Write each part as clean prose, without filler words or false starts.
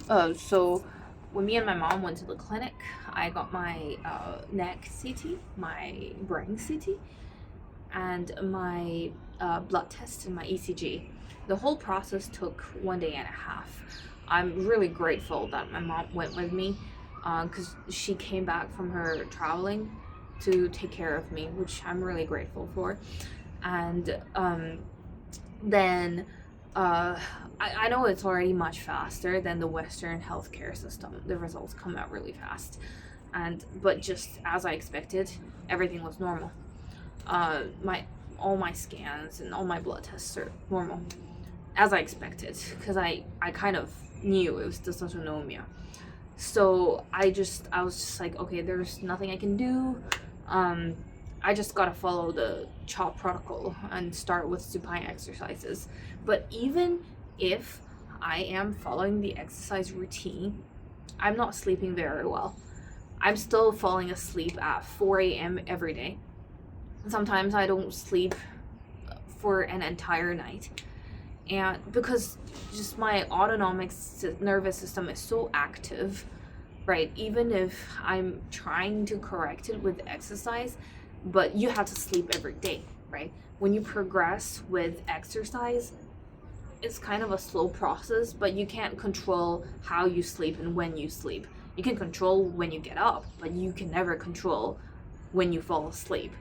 So when me and my mom went to the clinic, I got my neck CT, my brain CT, and my blood test and my ECG. The whole process took 1 day and a half. I'm really grateful that my mom went with me because she came back from her traveling to take care of me, which I'm really grateful for. And then uh, I know it's already much faster than the Western healthcare system. The results come out really fast, and but just as I expected, everything was normal. My all my scans and all my blood tests are normal, as I expected, because I kind of knew it was dysautonomia. So I was just like, okay, there's nothing I can do. Um, I just gotta follow the CHOP protocol and start with supine exercises. But even if I am following the exercise routine, I'm not sleeping very well. I'm still falling asleep at 4 a.m. every day. Sometimes I don't sleep for an entire night. And because just my autonomic nervous system is so active, right? Even if I'm trying to correct it with exercise, but you have to sleep every day, right? When you progress with exercise, it's kind of a slow process, but you can't control how you sleep and when you sleep. You can control when you get up, but you can never control when you fall asleep,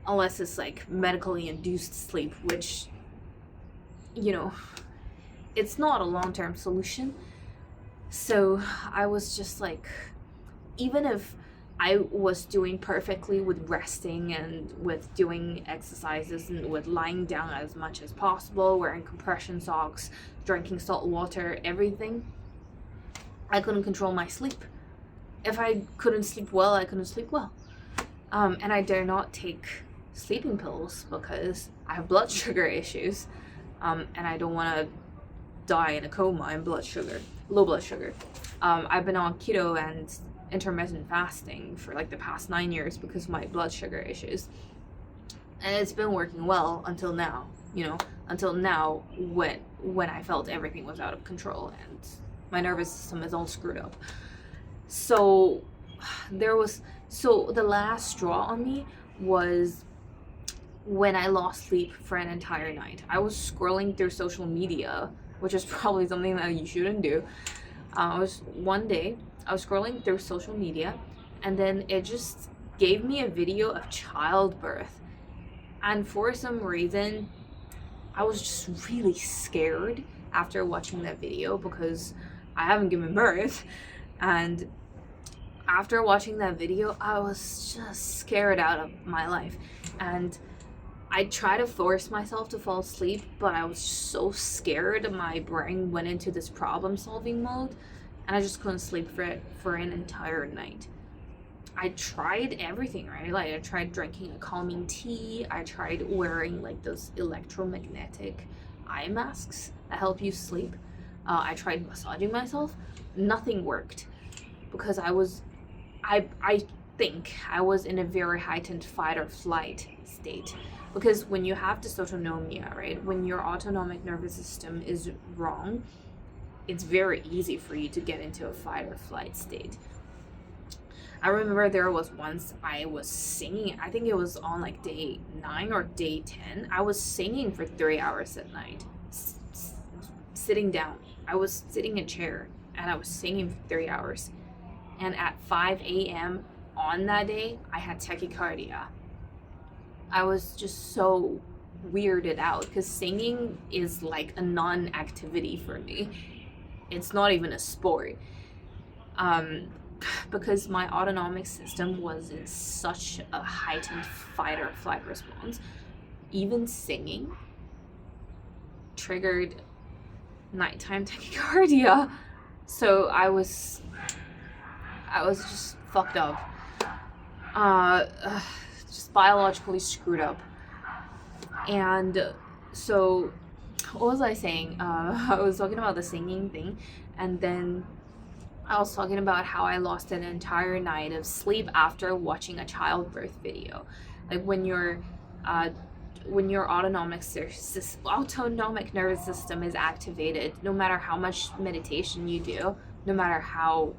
unless it's like medically induced sleep, which, you know, it's not a long term solution. So I was just like, even if I was doing perfectly with resting and with doing exercises and with lying down as much as possible, wearing compression socks, drinking salt water, everything, I couldn't control my sleep. If I couldn't sleep well, I couldn't sleep well. And I dare not take sleeping pills because I have blood sugar issues, and I don't want to die in a coma in low blood sugar. I've been on keto and intermittent fasting for like the past 9 years because of my blood sugar issues, and it's been working well until now. Until now when I felt everything was out of control and my nervous system is all screwed up. So there was so the last straw on me was when I lost sleep for an entire night. I was scrolling through social media, which is probably something that you shouldn't do. I was one day I was scrolling through social media, and then it just gave me a video of childbirth, and for some reason I was just really scared after watching that video because I haven't given birth, and after watching that video I was just scared out of my life, and I tried to force myself to fall asleep, but I was so scared. My brain went into this problem solving mode, and I just couldn't sleep for an entire night. I tried everything, right? Like I tried drinking a calming tea. I tried wearing like those electromagnetic eye masks that help you sleep. I tried massaging myself. Nothing worked because I think I was in a very heightened fight or flight state. Because when you have dysautonomia, right, when your autonomic nervous system is wrong, it's very easy for you to get into a fight or flight state. I remember there was once I was singing, I think it was on like day 9 or day 10. I was singing for 3 hours at night, sitting down. I was sitting in a chair and I was singing for 3 hours. And at 5 a.m. on that day, I had tachycardia. I was just so weirded out because singing is like a non activity for me. It's not even a sport. Um, because my autonomic system was in such a heightened fight or flight response, even singing triggered nighttime tachycardia. So I was just fucked up. Uh, just biologically screwed up. And so, what was I saying? I was talking about the singing thing, and then I was talking about how I lost an entire night of sleep after watching a childbirth video. Like when your autonomic nervous system is activated, no matter how much meditation you do, no matter how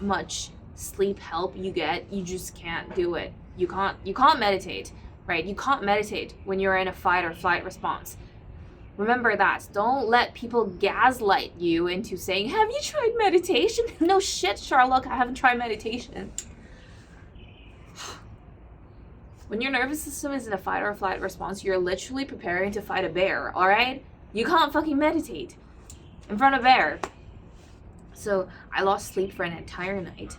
much sleep help you get, you just can't do it. You can't meditate, right? You can't meditate when you're in a fight or flight response. Remember that. Don't let people gaslight you into saying, have you tried meditation? No shit, Sherlock, I haven't tried meditation. When your nervous system is in a fight or flight response, you're literally preparing to fight a bear, alright? You can't fucking meditate in front of a bear. So I lost sleep for an entire night,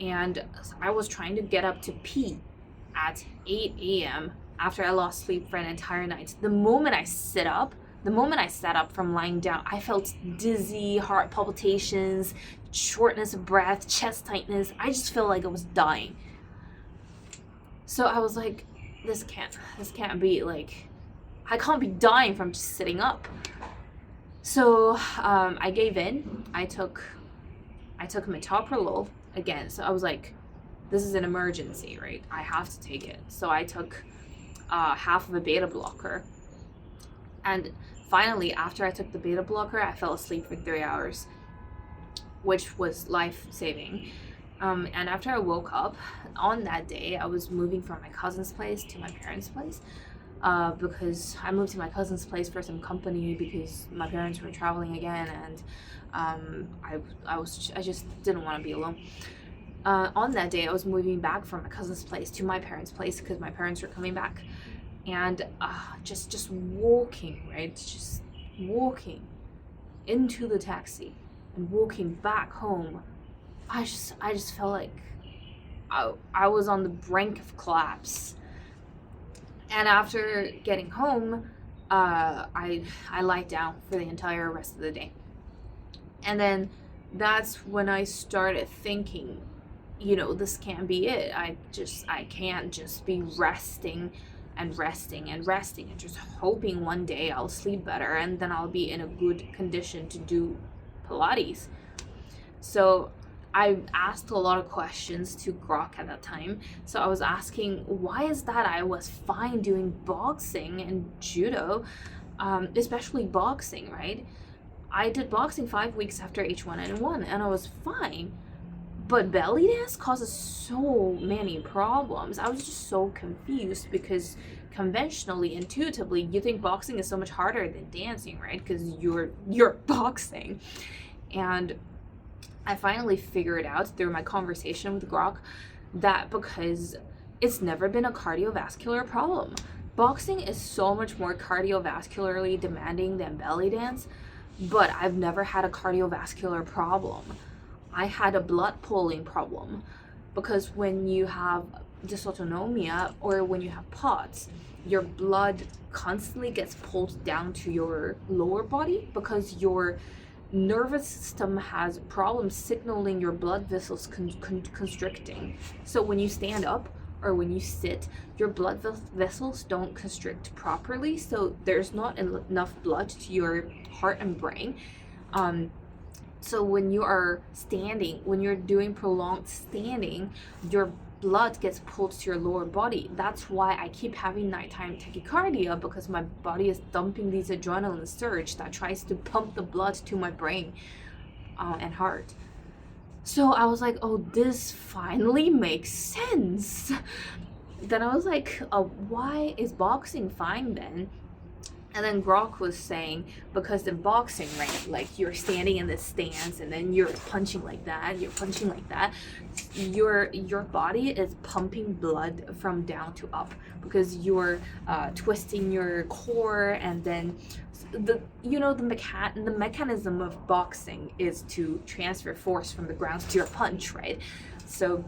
and I was trying to get up to pee at 8 a.m. after I lost sleep for an entire night. The moment I sat up from lying down, I felt dizzy, heart palpitations, shortness of breath, chest tightness. I just felt like I was dying. So I was like, this can't be, like, I can't be dying from just sitting up. So I gave in. I took metoprolol again. So I was like, this is an emergency, right? I have to take it. So I took half of a beta blocker. And finally, after I took the beta blocker, I fell asleep for 3 hours, which was life-saving. And after I woke up, on that day, I was moving from my cousin's place to my parents' place. Because I moved to my cousin's place for some company because my parents were traveling again, and I just didn't want to be alone. On that day, I was moving back from my cousin's place to my parents' place because my parents were coming back, and just walking, right? Just walking into the taxi and walking back home. I just felt like I was on the brink of collapse. And after getting home, I lied down for the entire rest of the day. And then that's when I started thinking, this can't be it. I can't just be resting and just hoping one day I'll sleep better and then I'll be in a good condition to do Pilates. So I asked a lot of questions to Grok at that time. So I was asking, why is that I was fine doing boxing and judo, especially boxing, right? I did boxing 5 weeks after H1N1 and I was fine. But belly dance causes so many problems. I was just so confused because conventionally, intuitively, you think boxing is so much harder than dancing, right? Because you're boxing. And I finally figured out through my conversation with Grok that because it's never been a cardiovascular problem. Boxing is so much more cardiovascularly demanding than belly dance, but I've never had a cardiovascular problem. I had a blood pooling problem because when you have dysautonomia or when you have POTS, your blood constantly gets pulled down to your lower body because your nervous system has problems signaling your blood vessels constricting. So when you stand up or when you sit, your blood vessels don't constrict properly, so there's not enough blood to your heart and brain. So when you are standing, when you're doing prolonged standing, your blood gets pulled to your lower body. That's why I keep having nighttime tachycardia, because my body is dumping these adrenaline surge that tries to pump the blood to my brain and heart. So I was like, oh, this finally makes sense. Then I was like, why is boxing fine then? And then Grok was saying, because in boxing, right, like you're standing in this stance and then you're punching like that, your body is pumping blood from down to up because you're twisting your core, and then the mechanism of boxing is to transfer force from the ground to your punch, right? So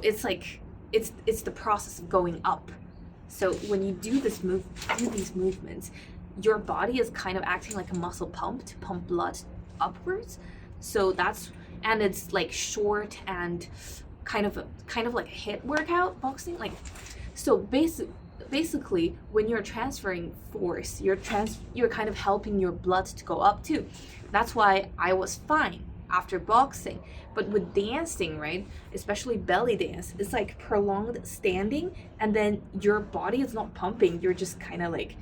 it's like it's the process of going up. So when you do these movements, your body is kind of acting like a muscle pump to pump blood upwards. So and it's like short and kind of like a HIIT workout, boxing. Like, so basically when you're transferring force, you're kind of helping your blood to go up too. That's why I was fine after boxing. But with dancing, right, especially belly dance, it's like prolonged standing, and then your body is not pumping. You're just kind of like,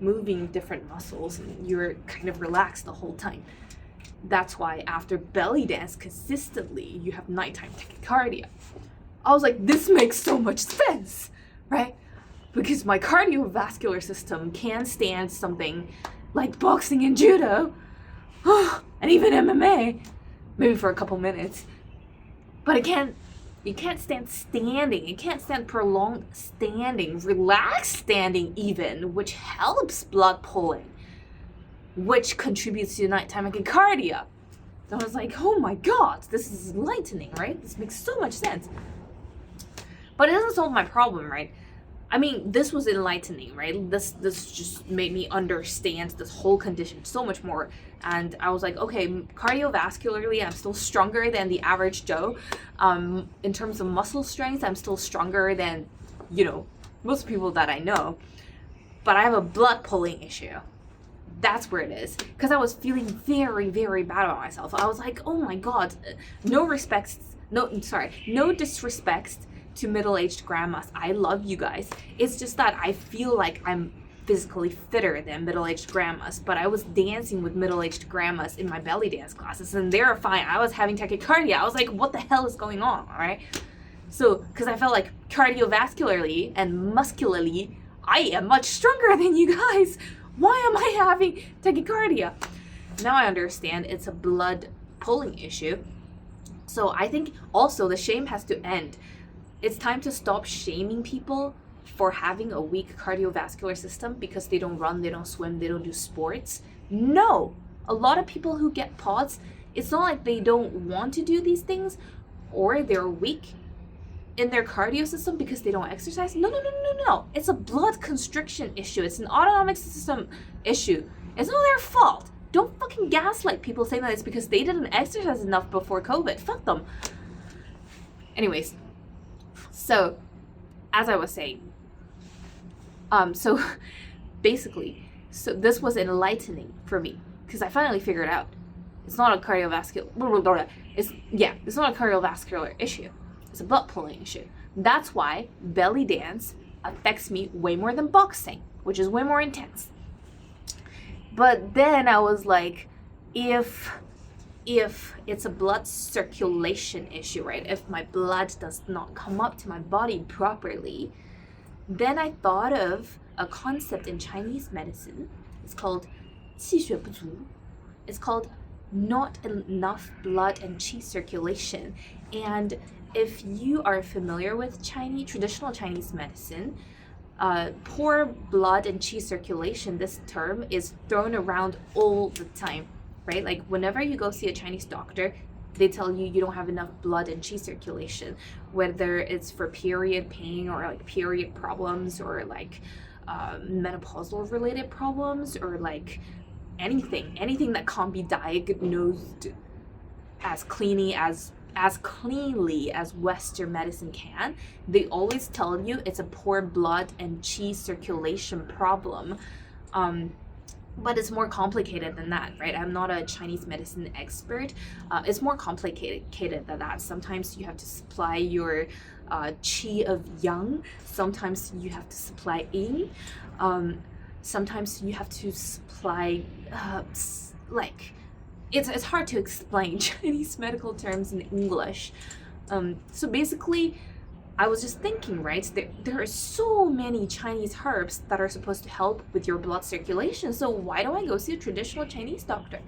moving different muscles, and you're kind of relaxed the whole time. That's why after belly dance consistently, you have nighttime tachycardia. I was like, this makes so much sense, right? Because my cardiovascular system can stand something like boxing and judo, and even MMA, maybe for a couple minutes. But you can't stand standing. You can't stand prolonged standing, relaxed standing even, which helps blood pulling, which contributes to nighttime tachycardia. So I was like, oh my god, this is enlightening, right? This makes so much sense. But it doesn't solve my problem, right? I mean, this was enlightening, right? This just made me understand this whole condition so much more. And I was like, okay, cardiovascularly, I'm still stronger than the average Joe. In terms of muscle strength, I'm still stronger than, most people that I know. But I have a blood pulling issue. That's where it is. Because I was feeling very, very bad about myself. I was like, oh my god, no disrespect to middle-aged grandmas. I love you guys. It's just that I feel like I'm physically fitter than middle-aged grandmas, but I was dancing with middle-aged grandmas in my belly dance classes, and they're fine. I was having tachycardia. I was like, what the hell is going on, all right? So, because I felt like cardiovascularly and muscularly, I am much stronger than you guys. Why am I having tachycardia? Now I understand it's a blood pulling issue. So I think also the shame has to end. It's time to stop shaming people for having a weak cardiovascular system because they don't run, they don't swim, they don't do sports. No! A lot of people who get POTS, it's not like they don't want to do these things or they're weak in their cardio system because they don't exercise. No. It's a blood constriction issue. It's an autonomic system issue. It's not their fault. Don't fucking gaslight people saying that it's because they didn't exercise enough before COVID. Fuck them. Anyways. So, as I was saying, so this was enlightening for me because I finally figured out it's not a cardiovascular, it's not a cardiovascular issue. It's a blood pulling issue. That's why belly dance affects me way more than boxing, which is way more intense. But then I was like, if it's a blood circulation issue, right? If my blood does not come up to my body properly, then I thought of a concept in Chinese medicine. It's called 气血不足. It's called not enough blood and qi circulation. And if you are familiar with traditional Chinese medicine, poor blood and qi circulation, this term is thrown around all the time. Right? Like whenever you go see a Chinese doctor, they tell you you don't have enough blood and qi circulation, whether it's for period pain or like period problems or like menopausal related problems or like anything that can't be diagnosed as cleanly as Western medicine can. They always tell you it's a poor blood and qi circulation problem. But it's more complicated than that, right? I'm not a Chinese medicine expert. It's more complicated than that. Sometimes you have to supply your qi of yang. Sometimes you have to supply yin. Sometimes you have to supply, it's hard to explain Chinese medical terms in English. So basically, I was just thinking, right, there are so many Chinese herbs that are supposed to help with your blood circulation, so why don't I go see a traditional Chinese doctor?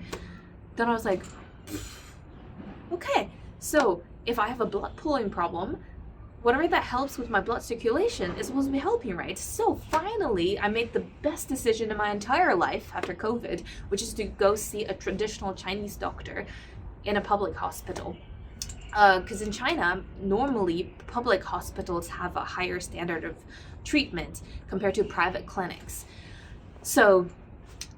Then I was like, okay, so if I have a blood pulling problem, whatever that helps with my blood circulation is supposed to be helping, right? So finally, I made the best decision in my entire life after COVID, which is to go see a traditional Chinese doctor in a public hospital. Because in China, normally public hospitals have a higher standard of treatment compared to private clinics. So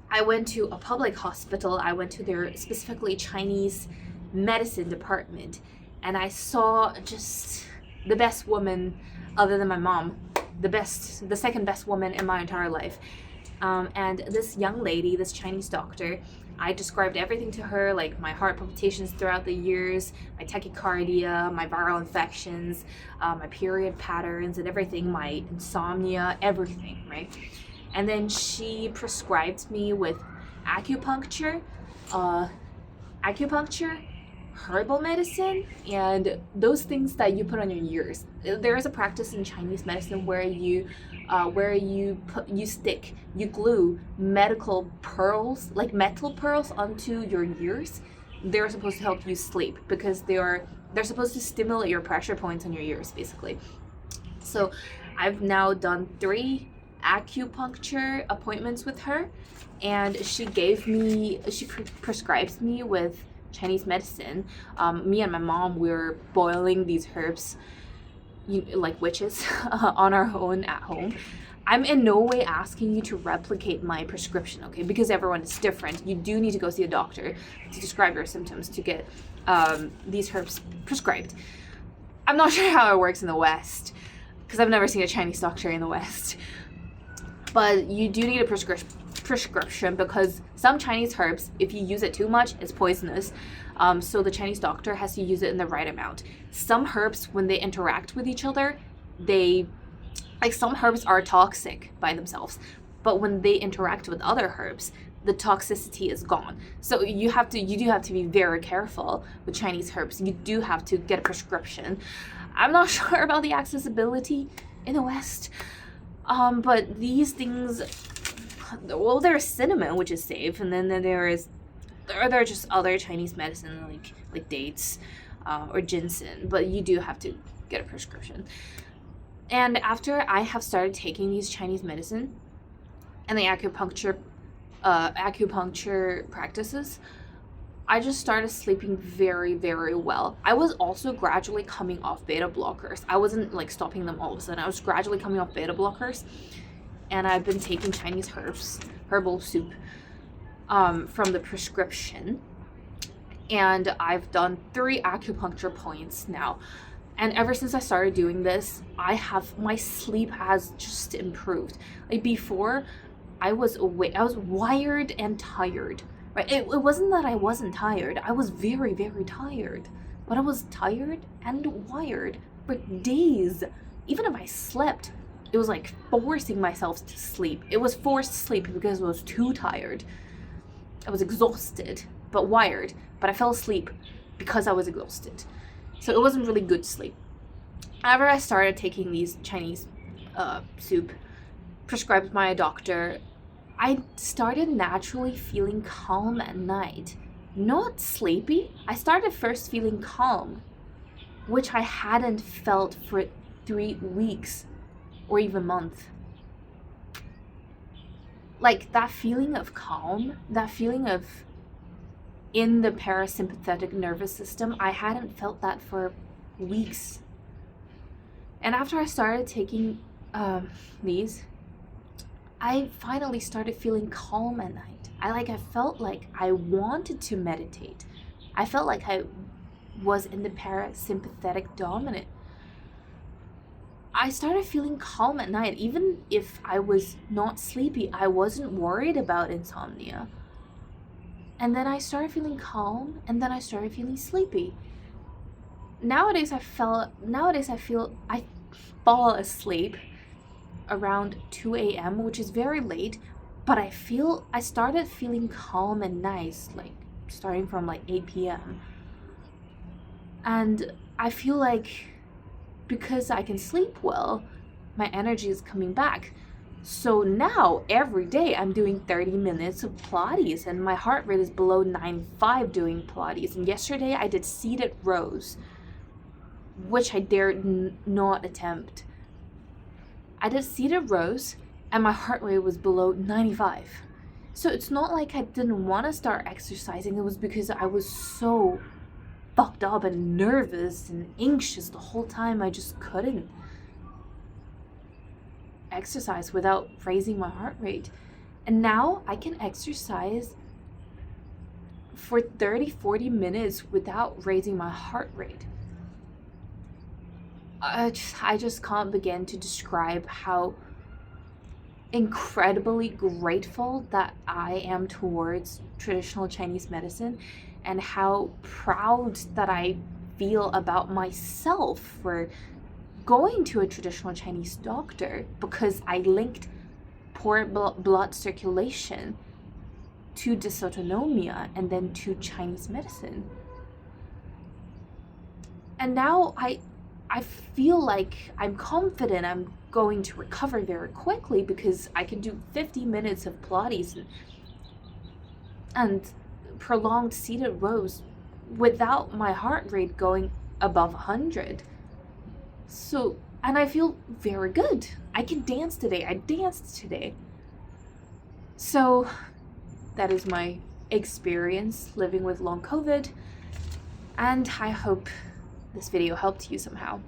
I went to a public hospital. I went to their specifically Chinese medicine department, and I saw just the best woman other than my mom, the second best woman in my entire life. And this young lady, this Chinese doctor, I described everything to her, like my heart palpitations throughout the years, my tachycardia, my viral infections, my period patterns and everything, my insomnia, everything, right? And then she prescribed me with acupuncture. acupuncture, herbal medicine, and those things that you put on your ears. There is a practice in Chinese medicine where you glue medical pearls, like metal pearls, onto your ears. They're supposed to help you sleep because they're supposed to stimulate your pressure points on your ears, basically. So I've now done 3 acupuncture appointments with her, and she prescribes me with Chinese medicine. Me and my mom, we're boiling these herbs, like witches, on our own at home. I'm in no way asking you to replicate my prescription, okay? Because everyone is different. You do need to go see a doctor to describe your symptoms to get these herbs prescribed. I'm not sure how it works in the West, because I've never seen a Chinese doctor in the West. But you do need a prescription because some Chinese herbs, if you use it too much, it's poisonous. So the Chinese doctor has to use it in the right amount. Some herbs, when they interact with each other, some herbs are toxic by themselves, but when they interact with other herbs, the toxicity is gone. So you do have to be very careful with Chinese herbs. You do have to get a prescription. I'm not sure about the accessibility in the West, but these things, well, there's cinnamon, which is safe, and then there are just other Chinese medicine like dates or ginseng, but you do have to get a prescription. And after I have started taking these Chinese medicine and the acupuncture practices, I just started sleeping very, very well. I was also gradually coming off beta blockers. I wasn't like stopping them all of a sudden. I was gradually coming off beta blockers, and I've been taking Chinese herbal soup from the prescription, and I've done 3 acupuncture points now. And ever since I started doing this, my sleep has just improved. Like before, I was wired and tired. Right? It wasn't that I wasn't tired. I was very, very tired. But I was tired and wired for days. Even if I slept, it was like forcing myself to sleep. It was forced sleep because I was too tired. I was exhausted, but wired. But I fell asleep because I was exhausted. So it wasn't really good sleep. After I started taking these Chinese soup prescribed by a doctor, I started naturally feeling calm at night. Not sleepy. I started first feeling calm, which I hadn't felt for 3 weeks or even month. Like that feeling of calm, that feeling of in the parasympathetic nervous system, I hadn't felt that for weeks. And after I started taking these, I finally started feeling calm at night. I felt like I wanted to meditate. I felt like I was in the parasympathetic dominant. I started feeling calm at night. Even if I was not sleepy, I wasn't worried about insomnia. And then I started feeling calm, and then I started feeling sleepy. Nowadays I feel I fall asleep around 2 a.m., which is very late, but I started feeling calm and nice, like starting from like 8 p.m. And I feel like because I can sleep well, my energy is coming back. So now every day I'm doing 30 minutes of Pilates, and my heart rate is below 95 doing Pilates. And yesterday I did seated rows, which I dared not attempt. I did seated rows and my heart rate was below 95. So it's not like I didn't want to start exercising. It was because I was so fucked up and nervous and anxious the whole time. I just couldn't exercise without raising my heart rate. And now I can exercise for 30-40 minutes without raising my heart rate. I just can't begin to describe how incredibly grateful that I am towards traditional Chinese medicine, and how proud that I feel about myself for going to a traditional Chinese doctor, because I linked poor blood circulation to dysautonomia, and then to Chinese medicine. And now I feel like I'm confident I'm going to recover very quickly because I can do 50 minutes of Pilates and prolonged seated rows without my heart rate going above 100. So, and I feel very good. I can dance today. I danced today. So, that is my experience living with long COVID, and I hope this video helped you somehow.